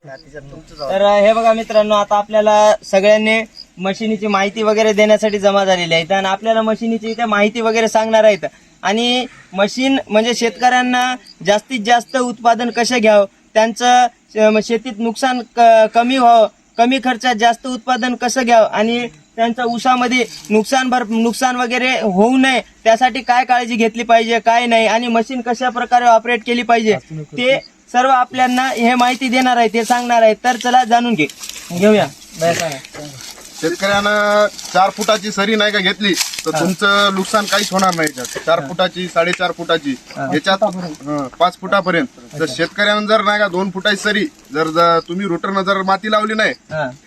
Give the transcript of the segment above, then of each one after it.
तर हे बघा मित्रांनो, आता आपल्याला सगळ्यांनी मशिनीची माहिती वगैरे देण्यासाठी जमा झालेली आहे आणि आपल्याला मशिनीची इथे माहिती वगैरे सांगणार आहेत. आणि मशीन म्हणजे शेतकऱ्यांना जास्तीत जास्त उत्पादन कसे घ्यावं, त्यांचं शेतीत नुकसान कमी व्हावं, कमी खर्चात जास्त उत्पादन कसं घ्यावं आणि त्यांच्या ऊसामध्ये नुकसान वगैरे होऊ नये त्यासाठी काय काळजी घेतली पाहिजे, काय नाही, आणि मशीन कशा प्रकारे ऑपरेट केली पाहिजे ते सर्व आपल्याला हे माहिती देणार आहे, ते सांगणार आहे. तर चला जाणून घेऊया. शेतकऱ्यांना 4 फुटाची सरी नाही का घेतली तर तुमचं नुकसान काहीच होणार नाही. 4 फुटाची, 4.5 फुटाची, याच्यात 5 फुटापर्यंत. तर शेतकऱ्यांना जर नाही का 2 फुटाची सरी जर तुम्ही रोटरनं जर माती लावली नाही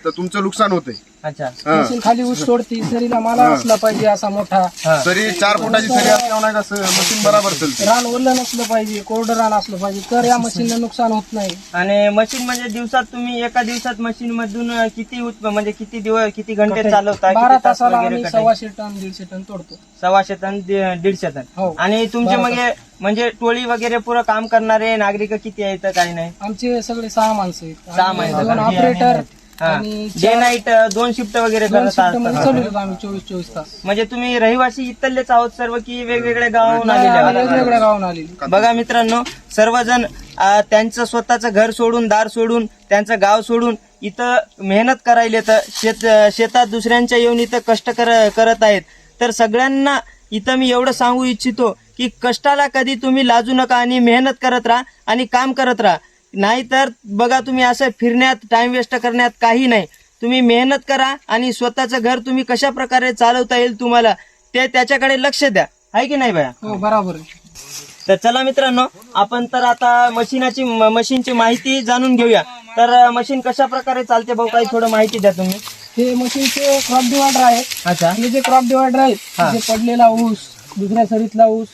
तर तुमचं नुकसान होते. अच्छा, मशीन खाली ऊस सोडती, सरीला माला असला पाहिजे असा मोठा. सरी 4 फुटाची सरी असल्यावर नाही का मशीन बरोबर चालते. रान ओलं नसलं पाहिजे, कोरडं रान असलं पाहिजे, तर या मशीनला नुकसान होत नाही. आणि मशीन म्हणजे दिवसात तुम्ही एका दिवसात मशीन मधून म्हणजे किती दिवस किती घंटे चालवता? 12 तासाला आम्ही 125 टन 150 टन तोडतो. 125 टन 150 टन. हो. आणि तुमचे म्हणजे टोळी वगैरे पुरं काम करणारे नागरिक किती आहेत? काही नाही, आमचे सगळे 6 माणसं आहेत. 6 माणसं. 2 ऑपरेटर आणि डे नाईट 2 शिफ्ट वगैरे करत असतात. चालवतो आम्ही 24 तास. म्हणजे तुम्ही रहिवासी इथलेच आहोत सर्व की वेगवेगळ्या गावाहून आलेले आहात? वेगवेगळ्या गावून आलेली. बघा मित्रांनो, सर्वजण त्यांचं स्वतःचं घर सोडून, दार सोडून, त्यांचं गाव सोडून इथं मेहनत करायला तर शेतात दुसऱ्यांच्या येऊन इथं कष्ट करत आहेत. तर सगळ्यांना इथं मी एवढं सांगू इच्छितो की कष्टाला कधी तुम्ही लाजू नका आणि मेहनत करत राहा आणि काम करत राहा. नाहीतर बघा, तुम्ही असं फिरण्यात टाइम वेस्ट करण्यात काही नाही. तुम्ही मेहनत करा आणि स्वतःचं घर तुम्ही कशा प्रकारे चालवता येईल तुम्हाला त्याच्याकडे लक्ष द्या, आहे की नाही बाया? हो, बरोबर आहे. तर चला मित्रांनो, आपण तर आता मशीनची माहिती जाणून घेऊया. तर मशीन कशा प्रकारे चालते भाऊ, काही थोडं माहिती द्या तुम्ही. हे मशीनचे क्रॉप डिवायडर आहे. अच्छा, हे जे क्रॉप डिवायडर आहे, जे पडलेला ऊस, दुसऱ्या सरीतला ऊस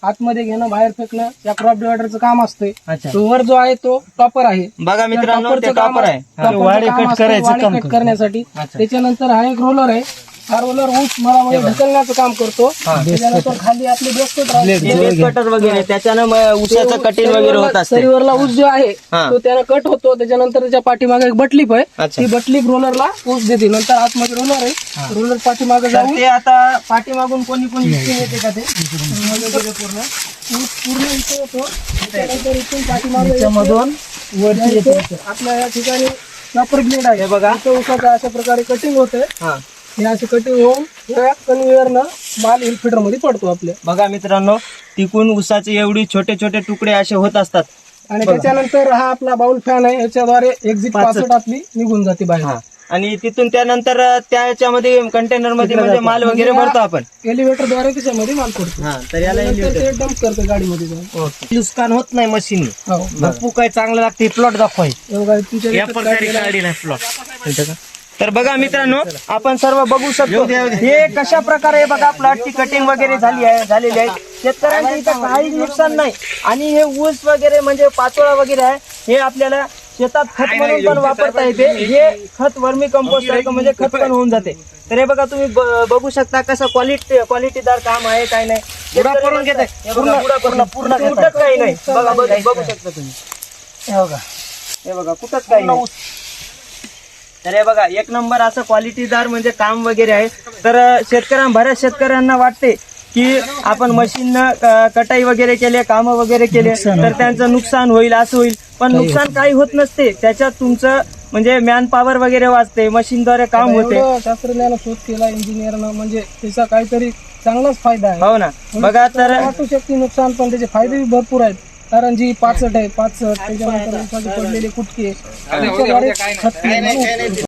आतमध्ये घेणं, बाहेर फेकणं, या क्रॉप डिवायडरचं काम असतंय. तो वर जो आहे तो टॉपर आहे. बघा मित्रांनो, ते टॉपर आहे वाढे कट करण्यासाठी. त्याच्यानंतर हा एक रोलर आहे. हा रोलर ऊस मळामध्ये ढकलण्याचं काम करतो. त्याच्यानंतर खाली आपले बेस कटर वगैरे, त्याच्यानं ऊसाचं कटिंग वगैरे होत असते. सरीवरला ऊस जो आहे तो त्यानं कट होतो. त्याच्यानंतर त्याच्या पाठीमागे एक बटलीप आहे. ती बटलीप रोलरला ऊस देते. नंतर आतमध्ये रोलर आहे. रोलर पाठीमागे जाऊन ते आता पाठीमागून कोणी येते का ते पूर्ण इथे होतो. त्यानंतर इथून पाठीमागे मधून वरती येतो. आपल्या या ठिकाणी प्रॉपर ब्लेड आहे. बघा, ऊसाचं अशा प्रकारे कटिंग होते. हे असे कटिंग होऊन या कन्व्हेअरनं माल इनफिटर मध्ये पडतो आपल्या. बघा मित्रांनो, तिकून ऊसाचे एवढी छोटे छोटे तुकडे असे होत असतात. आणि त्याच्यानंतर हा आपला बाउल फॅन आहे. याच्याद्वारे एक्झिट पासवर्ड आपली निघून जाते बाहेर. आणि तिथून त्यानंतर त्याच्यामध्ये कंटेनर मध्ये म्हणजे माल वगैरे भरतो आपण. एलिव्हेटर द्वारे त्याच्यामध्ये माल पडतो. तर याला ते डंप करतो गाडीमध्ये जाऊन. नुकसान होत नाही मशीन. हो, काय चांगलं लागते. प्लॉट दाखवाय तुमच्या. तर बघा मित्रांनो, आपण सर्व बघू शकतो हे कशा प्रकारे बघा प्लॉटची कटिंग वगैरे झालेली आहे. शेतकऱ्यांचं इथं काही नुकसान नाही. आणि हे ऊस वगैरे म्हणजे पाचोळा वगैरे आहे, हे आपल्याला शेतात खत म्हणून पण वापरता येते. हे खत वर्मी कंपोस्ट सारखं म्हणजे खत पण होऊन जाते. तर हे बघा, तुम्ही बघू शकता कसं क्वालिटीदार काम आहे. काय नाही, पूर्ण कुठंच काही नाही. बघा, बघू शकता तुम्ही. हे बघा कुठंच काही नाही. तर हे बघा, एक नंबर असं क्वालिटीदार म्हणजे काम वगैरे आहे. तर बऱ्याच शेतकऱ्यांना वाटते की आपण मशीननं कटाई वगैरे केले, काम वगैरे केले तर त्यांचं नुकसान होईल, असं होईल. पण नुकसान काही होत नसते. त्याच्यात तुमचं म्हणजे मॅन पॉवर वगैरे वाचते, मशीनद्वारे काम होते. शास्त्रज्ञानं शोध केला, इंजिनियरनं, म्हणजे त्याचा काहीतरी चांगलाच फायदा आहे. हो ना. बघा, तर वाटू शकते नुकसान, पण त्याचे फायदे भरपूर आहेत. कारण जी पाचट आहे, त्याच्यानंतर पडलेले कुटके